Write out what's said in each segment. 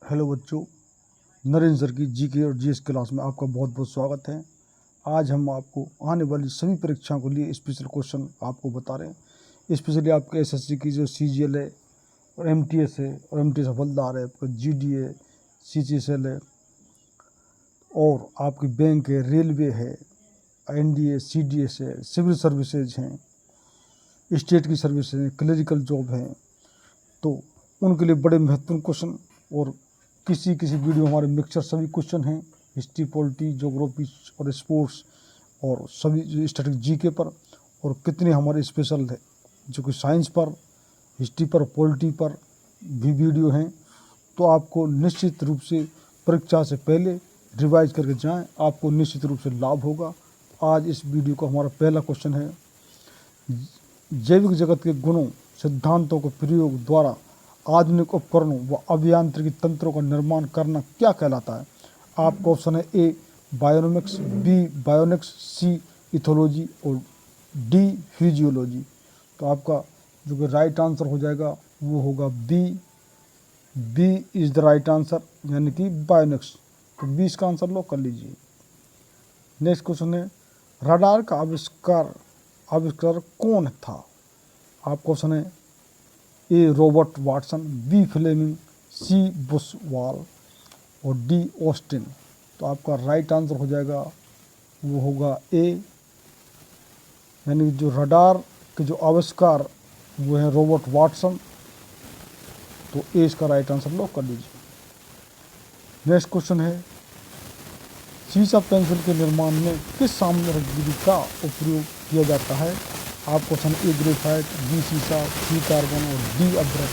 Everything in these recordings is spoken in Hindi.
हेलो बच्चों, नरेंद्र सर की जीके और जीएस क्लास में आपका बहुत बहुत स्वागत है। आज हम आपको आने वाली सभी परीक्षाओं के लिए स्पेशल क्वेश्चन आपको बता रहे हैं। स्पेशली आपके एसएससी की जो सीजीएल है और एमटीएस है और एमटीएस हवलदार है, आपका जीडी है, सीजीएसएल है और आपकी बैंक है, रेलवे है, एनडीए, सीडीएस है, सिविल सर्विसेज हैं, स्टेट की सर्विस है, क्लरिकल जॉब है, तो उनके लिए बड़े महत्वपूर्ण क्वेश्चन और किसी वीडियो हमारे मिक्सचर सभी क्वेश्चन हैं हिस्ट्री, पॉलिटी, ज्योग्राफी और स्पोर्ट्स और सभी स्टैटिक जीके पर, और कितने हमारे स्पेशल है जो कि साइंस पर, हिस्ट्री पर, पॉलिटी पर भी वीडियो हैं। तो आपको निश्चित रूप से परीक्षा से पहले रिवाइज करके जाएं, आपको निश्चित रूप से लाभ होगा। आज इस वीडियो का हमारा पहला क्वेश्चन है, जैविक जगत के गुणों सिद्धांतों के प्रयोग द्वारा आधुनिक उपकरणों व अभियांत्रिकी तंत्रों का निर्माण करना क्या कहलाता है? आपका ऑप्शन है ए बायोनोमिक्स, बी बायोनिक्स, सी इथोलॉजी और डी फिजियोलॉजी। तो आपका जो कि राइट आंसर हो जाएगा वो होगा B. B is the right answer, यानी कि बायोनिक्स। तो 20 का आंसर लॉक कर लीजिए। नेक्स्ट क्वेश्चन है, रडार का आविष्कार कौन था? आपका ऑप्शन है ए रॉबर्ट वाटसन, बी फ्लेमिंग, सी बुशवाल और डी ऑस्टिन। तो आपका राइट आंसर हो जाएगा वो होगा ए, यानी जो रडार के जो आविष्कार वो है रॉबर्ट वाटसन। तो ए इसका राइट आंसर लॉक कर दीजिए। नेक्स्ट क्वेश्चन है, सीसा पेंसिल के निर्माण में किस सामग्री का उपयोग किया जाता है? आपको ऑप्शन ए ग्रेफाइट, बी सीसा, सी कार्बन और डी अब्रक।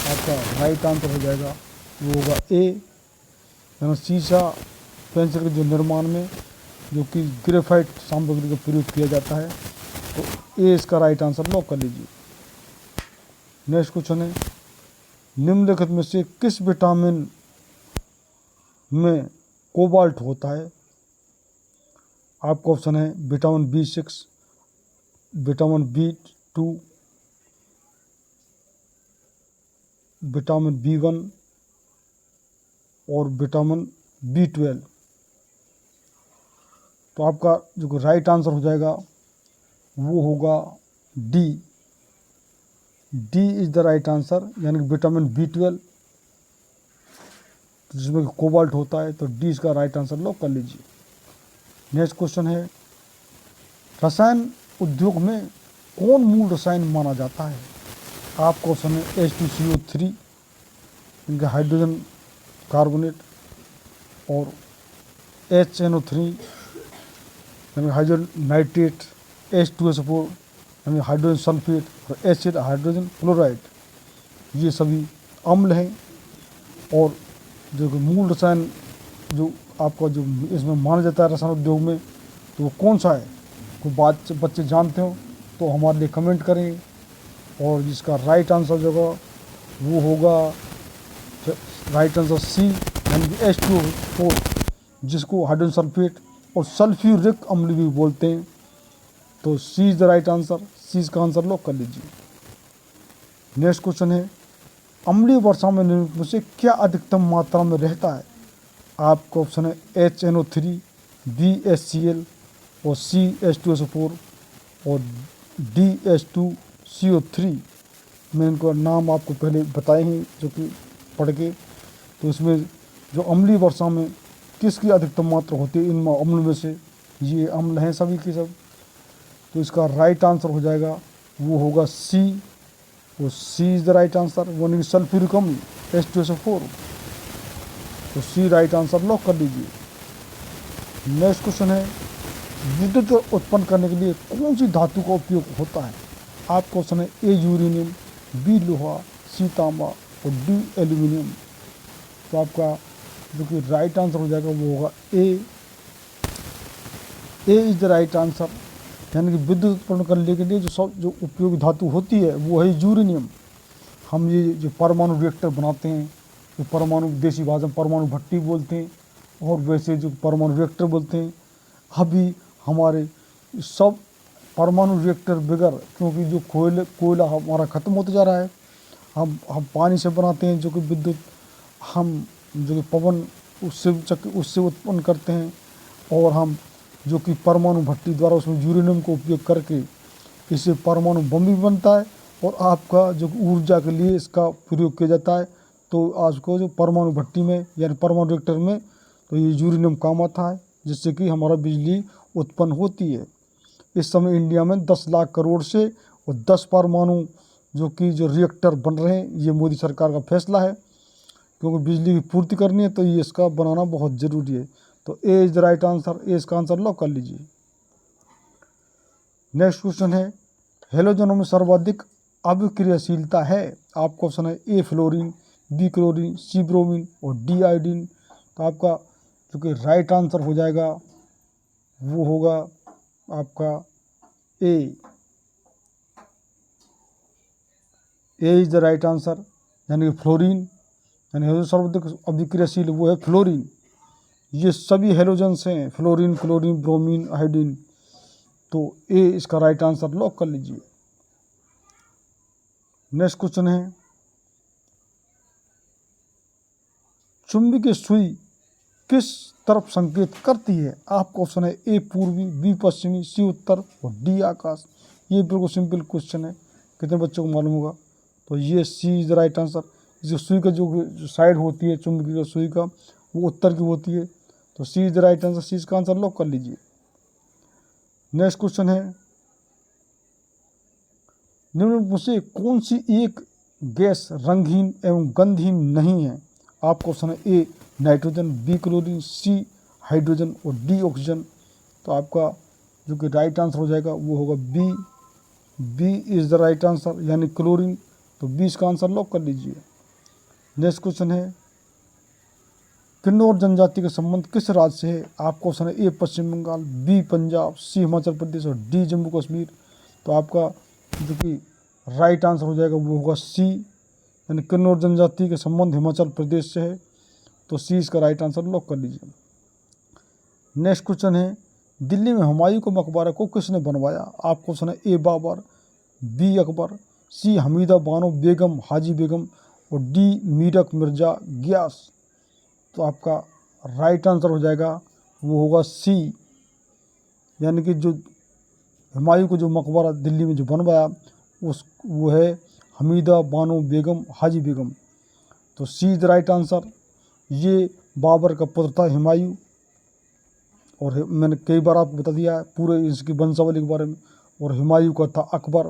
आपका राइट आंसर हो जाएगा वो होगा ए, यानी सीसा पेंसिल के जो निर्माण में जो कि ग्रेफाइट सामग्री का प्रयोग किया जाता है। तो ए इसका राइट आंसर लॉक कर लीजिए। नेक्स्ट क्वेश्चन है, निम्नलिखित में से किस विटामिन में कोबाल्ट होता है? आपका ऑप्शन है vitamin B6, vitamin B2, vitamin B1 और विटामिन B12। तो आपका जो राइट आंसर हो जाएगा वो होगा D. D is the right answer, यानी कि विटामिन B12 जिसमें कोबाल्ट होता है। तो डी इसका राइट आंसर लॉक कर लीजिए। नेक्स्ट क्वेश्चन है, रसायन उद्योग में कौन मूल रसायन माना जाता है? आपका ऑप्शन है H2CO3, इनका हाइड्रोजन कार्बोनेट, और HNO3 यानी हाइड्रोजन नाइट्रेट, H2SO4 यानी हाइड्रोजन सल्फेट और एसिड हाइड्रोजन क्लोराइड। ये सभी अम्ल हैं। और जो कि मूल रसायन जो आपका जो इसमें माना जाता है रसायन उद्योग में, तो वो कौन सा है? कोई बच्चे जानते हो तो हमारे लिए कमेंट करें। और जिसका राइट आंसर जो होगा वो होगा राइट आंसर सी, यानी कि H2O4, जिसको हाइड्रोजन सल्फेट और सल्फ्यूरिक अम्ल भी बोलते हैं। तो सी इज़ द राइट आंसर, सी इसका आंसर लॉक कर लीजिए। नेक्स्ट क्वेश्चन है, अम्लीय वर्षा में निम्नलिखित में से क्या अधिकतम मात्रा में रहता है? आपका ऑप्शन है HNO3, बी HCl और सी H2SO4 और डी H2CO3। मैं इनका नाम आपको पहले बताए हैं जो कि पढ़ के। तो इसमें जो अम्लीय वर्षा में किसकी अधिकतम मात्रा होती है इन अम्ल में से? ये अम्ल हैं सभी के सब। तो इसका राइट आंसर हो जाएगा वो होगा सी। वो सी इज़ द राइट आंसर, वो नहीं सल्फ्यूरिक अम्ल H2SO4। तो सी राइट आंसर लॉक कर दीजिए। नेक्स्ट क्वेश्चन है, विद्युत उत्पन्न करने के लिए कौन सी धातु का उपयोग होता है? आपका क्वेश्चन है ए यूरेनियम, बी लोहा, सी तांबा और डी एल्यूमिनियम। तो आपका जो कि राइट आंसर हो जाएगा वो होगा A. A is the right answer, यानी कि विद्युत उत्पन्न करने के लिए जो उपयोगी धातु होती है वो है यूरेनियम। हम ये जो परमाणु रिएक्टर बनाते हैं, जो परमाणु देसी भाषा में परमाणु भट्टी बोलते हैं और वैसे जो परमाणु रिएक्टर बोलते हैं, अभी हमारे सब परमाणु रिएक्टर बगैर, क्योंकि जो कोयला हमारा ख़त्म होता जा रहा है, हम पानी से बनाते हैं जो कि विद्युत, हम जो कि पवन उससे उत्पन्न करते हैं, और हम जो कि परमाणु भट्टी द्वारा उसमें यूरेनियम को उपयोग करके इससे परमाणु बम भी बनता है, और आपका जो ऊर्जा के लिए इसका प्रयोग किया जाता है। तो आज को जो परमाणु भट्टी में यानी परमाणु रिएक्टर में तो ये यूरेनियम काम आता है, जिससे कि हमारा बिजली उत्पन्न होती है। इस समय इंडिया में 10 लाख करोड़ से और 10 परमाणु जो रिएक्टर बन रहे हैं, ये मोदी सरकार का फैसला है, क्योंकि बिजली की पूर्ति करनी है तो ये इसका बनाना बहुत ज़रूरी है। तो A is the right answer, A इसका आंसर लॉक कर लीजिए। नेक्स्ट क्वेश्चन है, हेलोजनों में सर्वाधिक अभिक्रियाशीलता है। आपका ऑप्शन है ए फ्लोरीन, बी क्लोरीन, सी ब्रोमीन और डी आयोडीन। तो आपका जो कि राइट आंसर हो जाएगा वो होगा आपका ए इज द राइट आंसर, यानी कि फ्लोरीन, यानी हेलोजन सर्वाधिक अभिक्रियाशील वो है फ्लोरीन। ये सभी हेलोजन्स हैं, फ्लोरीन, क्लोरीन, ब्रोमीन, आयोडीन। तो ए इसका राइट आंसर लॉक कर लीजिए। नेक्स्ट क्वेश्चन है, चुंबकीय सुई किस तरफ संकेत करती है। आपका ऑप्शन है ए पूर्वी, बी पश्चिमी, सी उत्तर और डी आकाश। ये बिल्कुल सिंपल क्वेश्चन है, कितने बच्चों को मालूम होगा। तो ये सी इज द राइट आंसर। इसकी सुई का जो साइड होती है चुंबकीय सुई का, वो उत्तर की होती है। तो सी इज द राइट आंसर, सी इसका आंसर लॉक कर लीजिए। नेक्स्ट क्वेश्चन है, निम्न में से कौन सी एक गैस रंगहीन एवं गंधहीन नहीं है। आपका ऑप्शन है A nitrogen, B chlorine, C hydrogen और डी ऑक्सीजन। तो आपका जो कि राइट आंसर हो जाएगा वो होगा B, B is the right answer, यानी क्लोरीन। तो बी इसका आंसर लॉक कर लीजिए। नेक्स्ट क्वेश्चन है, किन्नौर जनजाति का संबंध किस राज्य से है। आपका ऑप्शन है ए पश्चिम बंगाल, बी पंजाब, सी हिमाचल प्रदेश और डी जम्मू कश्मीर। तो आपका जो कि राइट आंसर हो जाएगा वो होगा सी, यानी किन्नौर जनजाति के संबंध हिमाचल प्रदेश से है। तो सी इसका राइट आंसर लॉक कर लीजिए। नेक्स्ट क्वेश्चन है, दिल्ली में हुमायूं का मकबरा को किसने बनवाया। आपका ऑप्शन है ए बाबर, बी अकबर, सी हमीदा बानो बेगम हाजी बेगम और डी मीरक मिर्जा गियास। तो आपका राइट आंसर हो जाएगा वो होगा सी, यानी कि जो हुमायूं को जो मकबरा दिल्ली में जो बनवाया वो है हमीदा बानो बेगम हाजी बेगम। तो सी इज द राइट आंसर। ये बाबर का पुत्र था हुमायूं, और मैंने कई बार आपको बता दिया है पूरे इसकी वंशावली के बारे में। और हुमायूं का था अकबर,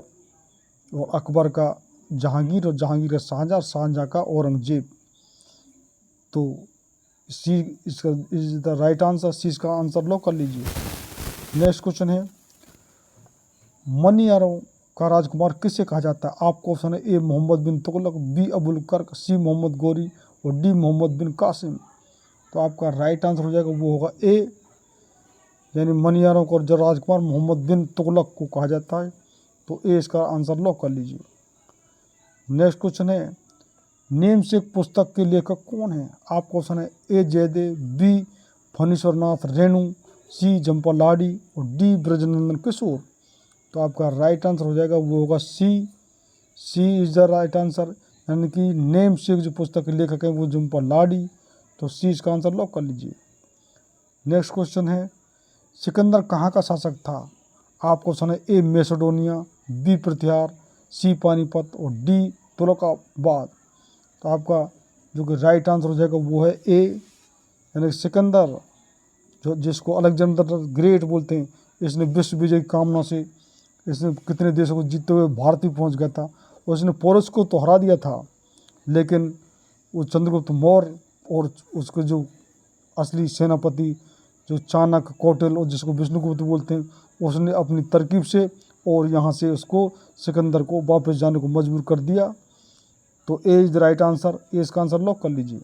और अकबर का जहांगीर, और जहांगीर का शाहजहाँ, शाहजहाँ का औरंगजेब। तो सी इसका इज द राइट आंसर, सी इसका आंसर लॉक कर लीजिए। नेक्स्ट क्वेश्चन है, मनियारों का राजकुमार किसे कहा जाता है। आपको ऑप्शन है ए मोहम्मद बिन तुगलक, बी अबुल कर्क, सी मोहम्मद गोरी और डी मोहम्मद बिन कासिम। तो आपका राइट आंसर हो जाएगा वो होगा ए, यानी मनियारों का जो राजकुमार मोहम्मद बिन तुगलक को कहा जाता है। तो ए इसका आंसर लॉक कर लीजिए। नेक्स्ट क्वेश्चन है, नेम से एक पुस्तक के लेखक कौन है। आपका ऑप्शन है ए जयदेव, बी फणीश्वरनाथ रेणु, सी जम्पा लाडी और डी ब्रजनंदन किशोर। तो आपका राइट आंसर हो जाएगा वो होगा सी, सी इज द राइट आंसर, यानी कि नेम से जो पुस्तक के लेखक है वो जम्पा लाडी। तो सी इसका आंसर लॉक कर लीजिए। नेक्स्ट क्वेश्चन है, सिकंदर कहाँ का शासक था। आपका ऑप्शन है ए मैसेडोनिया, बी प्रतिहार, सी पानीपत और डी तुर्काबाद। तो आपका जो कि राइट आंसर हो जाएगा वो है ए, यानी सिकंदर जो जिसको अलेक्जेंडर ग्रेट बोलते हैं, इसने विश्व विजय की कामना से इसने कितने देशों को जीतते हुए भारत ही पहुँच गया था। और इसने पोरस को तो हरा दिया था, लेकिन वो चंद्रगुप्त मौर्य और उसके जो असली सेनापति जो चाणक्य, कौटिल्य और जिसको विष्णुगुप्त बोलते हैं, उसने अपनी तरकीब से और यहाँ से उसको सिकंदर को वापस जाने को मजबूर कर दिया। तो ए is the right answer, A इसका आंसर लॉक कर लीजिए।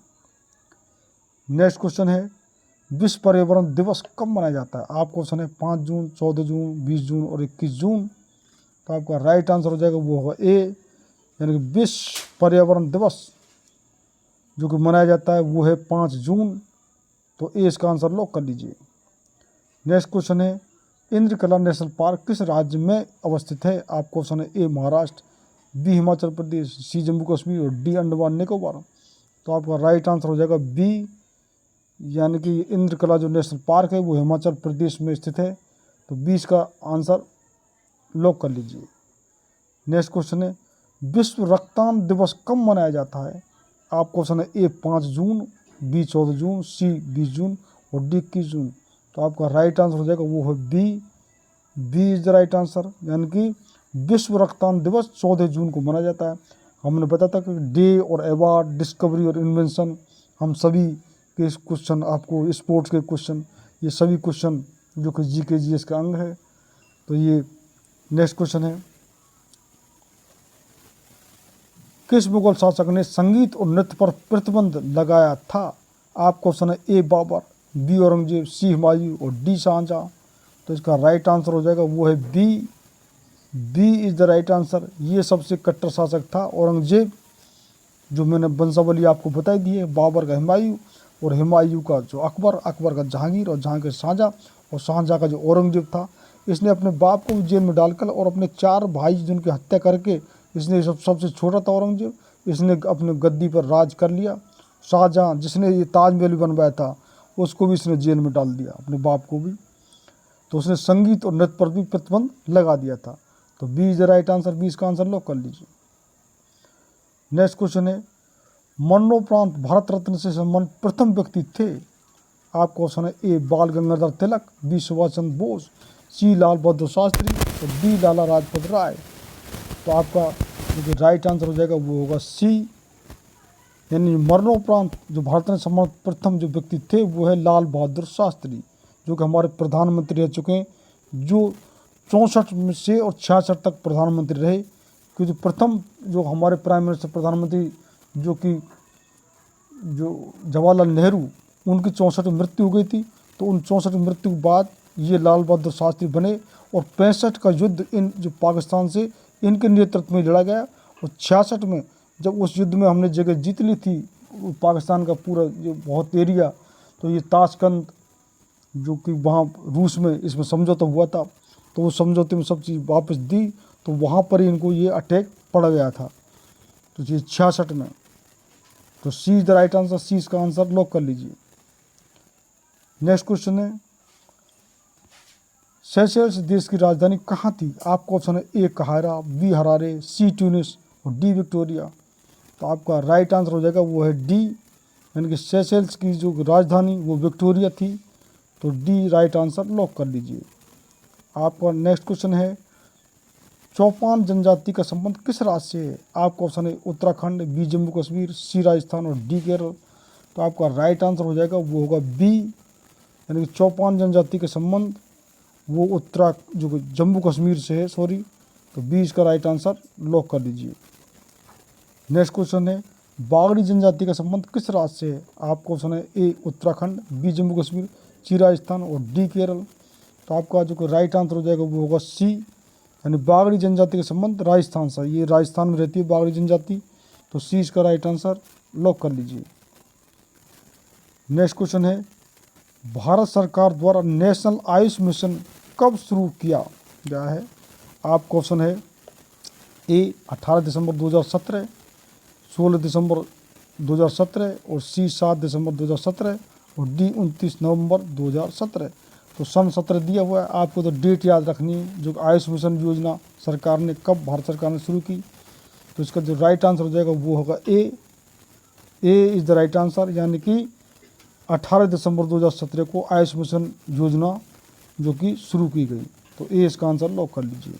नेक्स्ट क्वेश्चन है, विश्व पर्यावरण दिवस कब मनाया जाता है। आपका ऑप्शन है 5 जून, 14 जून, 20 जून और 21 जून। तो आपका राइट आंसर हो जाएगा वो होगा ए, यानी कि विश्व पर्यावरण दिवस जो कि मनाया जाता है वो है 5 जून। तो ए इसका आंसर लॉक कर लीजिए। नेक्स्ट क्वेश्चन है, इंद्रकला नेशनल पार्क किस राज्य में अवस्थित है। आपका ऑप्शन है ए महाराष्ट्र, बी हिमाचल प्रदेश, सी जम्मू कश्मीर और डी अंडमान निकोबार। तो आपका राइट आंसर हो जाएगा बी, यानी कि इंद्रकला जो नेशनल पार्क है वो हिमाचल प्रदेश में स्थित है। तो 20 का आंसर लॉक कर लीजिए। नेक्स्ट क्वेश्चन है, विश्व रक्तदान दिवस कब मनाया जाता है? आप क्वेश्चन है ए 5 जून, बी 14 जून, सी 20 जून और डी 21 जून। तो आपका राइट आंसर हो जाएगा वो है B, B is the right answer, यानी कि विश्व रक्तदान दिवस 14 जून को मनाया जाता है। हमने बताया था कि डे और अवार्ड, डिस्कवरी और इन्वेंशन, हम सभी के क्वेश्चन आपको स्पोर्ट्स के क्वेश्चन, ये सभी क्वेश्चन जो कि जी के जी एस का अंग है। तो ये नेक्स्ट क्वेश्चन है, किस मुगल शासक ने संगीत और नृत्य पर प्रतिबंध लगाया था? आप क्वेश्चन है ए बाबर, बी औरंगजेब, सी हुमायूं और डी शाहजहां। तो इसका राइट आंसर हो जाएगा वो है B, B is the right answer. ये सबसे कट्टर शासक था औरंगजेब, जो मैंने वंशावली आपको बताई दी है। बाबर का हुमायूं और हुमायूं का जो अकबर, अकबर का जहांगीर और जहांगीर शाहजहां और शाहजहां का जो औरंगजेब था। इसने अपने बाप को भी जेल में डालकर और अपने 4 भाई जिनकी हत्या करके, इसने सबसे छोटा था औरंगजेब, इसने अपने गद्दी पर राज कर लिया। शाहजहां जिसने ये ताजमहल भी बनवाया था, उसको भी इसने जेल में डाल दिया, अपने बाप को भी। तो उसने संगीत और नृत्य पर भी प्रतिबंध लगा दिया था। तो B is the right answer, 20 का आंसर लॉक कर लीजिए। नेक्स्ट क्वेश्चन है, मरणोपरांत भारत रत्न से संबंधित प्रथम व्यक्ति थे? आप क्वेश्चन है ए बाल गंगाधर तिलक, बी सुभाष चंद्र बोस, सी लाल बहादुर शास्त्री और डी लाला लाजपत राय। तो आपका जो राइट आंसर हो जाएगा वो होगा सी, यानी मरणोपरांत जो भारत रत्न से संबंधित प्रथम जो व्यक्ति थे वो है लाल बहादुर शास्त्री, जो कि हमारे प्रधानमंत्री रह चुके हैं, जो 64 में से और 66 तक प्रधानमंत्री रहे। क्योंकि प्रथम जो हमारे प्राइम मिनिस्टर प्रधानमंत्री जो कि जवाहरलाल नेहरू, उनकी 64 में मृत्यु हो गई थी। तो उन 64 में मृत्यु के बाद ये लाल बहादुर शास्त्री बने और 65 का युद्ध इन जो पाकिस्तान से इनके नेतृत्व में लड़ा गया। और 66 में जब उस युद्ध में हमने जगह जीत ली थी, पाकिस्तान का पूरा जो बहुत एरिया, तो ये ताशकंद जो कि वहाँ रूस में इसमें समझौता हुआ था, तो उस समझौते में सब चीज़ वापस दी, तो वहाँ पर ही इनको ये अटैक पड़ गया था। तो ये 66 में। तो सी इज द राइट आंसर, सी इसका आंसर लॉक कर लीजिए। नेक्स्ट क्वेश्चन है, सेशेल्स देश की राजधानी कहाँ थी? आपका ऑप्शन है ए काहिरा, बी हरारे, सी ट्यूनिस और डी विक्टोरिया। तो आपका राइट आंसर हो जाएगा वो है डी, यानी कि सेशेल्स की जो राजधानी वो विक्टोरिया थी। तो डी राइट आंसर लॉक कर लीजिए। आपका नेक्स्ट क्वेश्चन है, चौपान जनजाति का संबंध किस राज्य से है? आपका ऑप्शन है उत्तराखंड, बी जम्मू कश्मीर, सी राजस्थान और डी केरल। तो आपका राइट आंसर हो जाएगा वो होगा बी, यानी कि चौपान जनजाति का संबंध वो जो जम्मू कश्मीर से है, सॉरी। तो बी इसका राइट आंसर लॉक कर दीजिए। नेक्स्ट क्वेश्चन है, बागड़ी जनजाति का संबंध किस राज्य से है? आपका ऑप्शन है ए उत्तराखंड, बी जम्मू कश्मीर, सी राजस्थान और डी केरल। तो आपका जो राइट आंसर हो जाएगा वो होगा सी, यानी बागड़ी जनजाति का संबंध राजस्थान से, ये राजस्थान में रहती है बागड़ी जनजाति। तो सी इसका राइट आंसर लॉक कर लीजिए। नेक्स्ट क्वेश्चन है, भारत सरकार द्वारा नेशनल आयुष मिशन कब शुरू किया गया है? आपका ऑप्शन है ए 18 दिसंबर 2017, 16 दिसंबर 2017 और सी 7 दिसंबर 2017 और डी 29 नवंबर 2017। तो सन 17 दिया हुआ है, आपको तो डेट याद रखनी है, जो आयुष मिशन योजना सरकार ने कब भारत सरकार ने शुरू की। तो इसका जो राइट आंसर हो जाएगा वो होगा A, A is the right answer, यानी कि 18 दिसंबर 2017 को आयुष मिशन योजना जो कि शुरू की गई। तो ए इसका आंसर लॉक कर लीजिए।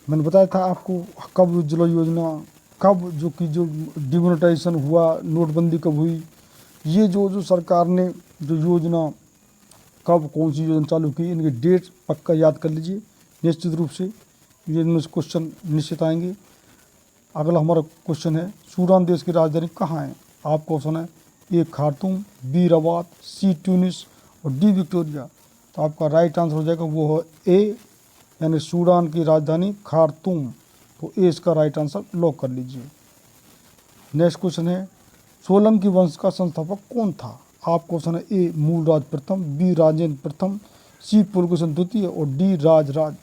मैंने बताया था आपको कब उज्ज्वला योजना, कब जो कि जो डिमोनेटाइजेशन हुआ, नोटबंदी कब हुई, ये जो सरकार ने जो योजना कब कौन सी योजना चालू की, इनकी डेट पक्का याद कर लीजिए। निश्चित रूप से ये इनमें क्वेश्चन निश्चित आएंगे। अगला हमारा क्वेश्चन है, सूडान देश की राजधानी कहाँ है? आपका ऑप्शन है ए खार्तूम, बी रबात, सी ट्यूनिस और डी विक्टोरिया। तो आपका राइट आंसर हो जाएगा वो है ए, यानी सूडान की राजधानी खार्तूम। तो ए इसका राइट आंसर लॉक कर लीजिए। नेक्स्ट क्वेश्चन है, सोलंकी वंश का संस्थापक कौन था? आपका ऑप्शन है ए मूलराज प्रथम, बी राजेंद्र प्रथम, सी पुलकेशन द्वितीय और डी राजराज।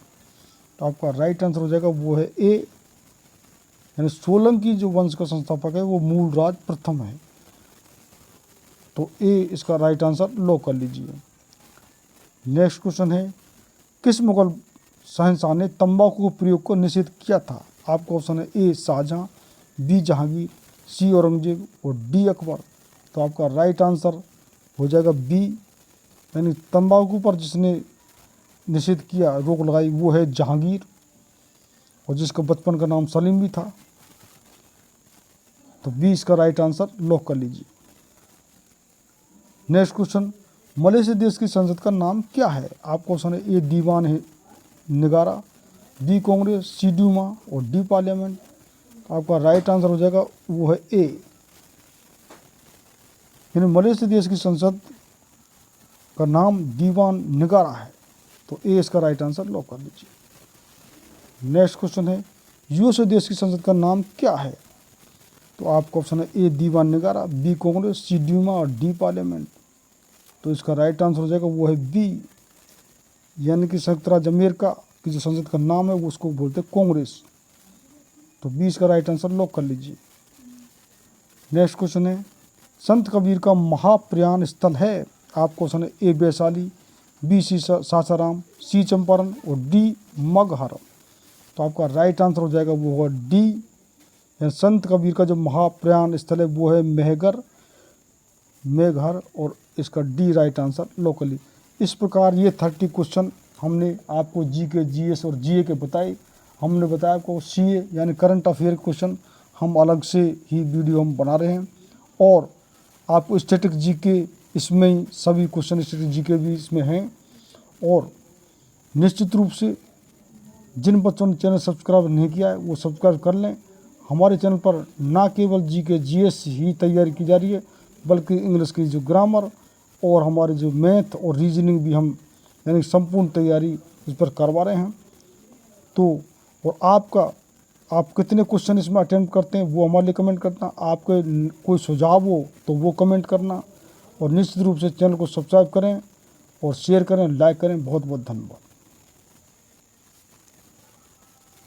तो आपका राइट आंसर हो जाएगा वो है ए, यानी सोलंकी जो वंश का संस्थापक है वो मूलराज प्रथम है। तो ए इसका राइट आंसर लॉक कर लीजिए। नेक्स्ट क्वेश्चन है, किस मुगल शहंशाह ने तंबाकू के प्रयोग को निषेध किया था? आपका ऑप्शन है ए शाहजहां, बी जहांगीर, सी औरंगजेब और डी अकबर। तो आपका राइट आंसर हो जाएगा बी, यानी तंबाकू पर जिसने निषेध किया, रोक लगाई, वो है जहांगीर, और जिसका बचपन का नाम सलीम भी था। तो बी इसका राइट आंसर लॉक कर लीजिए। नेक्स्ट क्वेश्चन, मलेशिया देश की संसद का नाम क्या है? आपका ऑप्शन है ए दीवान है निगारा, बी कांग्रेस, सी ड्यूमा और डी पार्लियामेंट। आपका राइट आंसर हो जाएगा वो है ए, यानी मलेशिया देश की संसद का नाम दीवान निगारा है। तो ए इसका राइट आंसर लॉक कर लीजिए। नेक्स्ट क्वेश्चन है, यूएसए देश की संसद का नाम क्या है? तो आपका ऑप्शन है ए दीवान निगारा, बी कांग्रेस, सी ड्यूमा और डी पार्लियामेंट। तो इसका राइट आंसर हो जाएगा वो है बी, यानी कि संयुक्त राज्य अमेरिका की जो संसद का नाम है वो उसको बोलते हैं कांग्रेस। तो बी इसका राइट आंसर लॉक कर लीजिए। नेक्स्ट क्वेश्चन है, संत कबीर का महाप्रयाण स्थल है? आपको ऑप्शन है ए वैशाली, बी सी सासाराम, सी चंपारण और डी मगहर। तो आपका राइट आंसर हो जाएगा वो होगा डी, यानी संत कबीर का जो महाप्रयाण स्थल है वो है मेघर, और इसका डी राइट आंसर लॉक कर लीजिए। इस प्रकार ये 30 क्वेश्चन हमने आपको जीके, जीएस और जीए के बताए। हमने बताया आपको सीए यानी करंट अफेयर क्वेश्चन हम अलग से ही वीडियो हम बना रहे हैं, और आपको स्टैटिक जीके इसमें ही सभी क्वेश्चन स्टैटिक जीके भी इसमें हैं। और निश्चित रूप से जिन बच्चों ने चैनल सब्सक्राइब नहीं किया है वो सब्सक्राइब कर लें। हमारे चैनल पर ना केवल जीके जीएस ही तैयारी की जा रही है, बल्कि इंग्लिश की जो ग्रामर और हमारे जो मैथ और रीजनिंग भी हम यानी संपूर्ण तैयारी इस पर करवा रहे हैं। तो और आप कितने क्वेश्चन इसमें अटेम्प्ट करते हैं वो हमारे लिए कमेंट करना। आपके कोई सुझाव हो तो वो कमेंट करना, और निश्चित रूप से चैनल को सब्सक्राइब करें और शेयर करें, लाइक करें। बहुत बहुत धन्यवाद।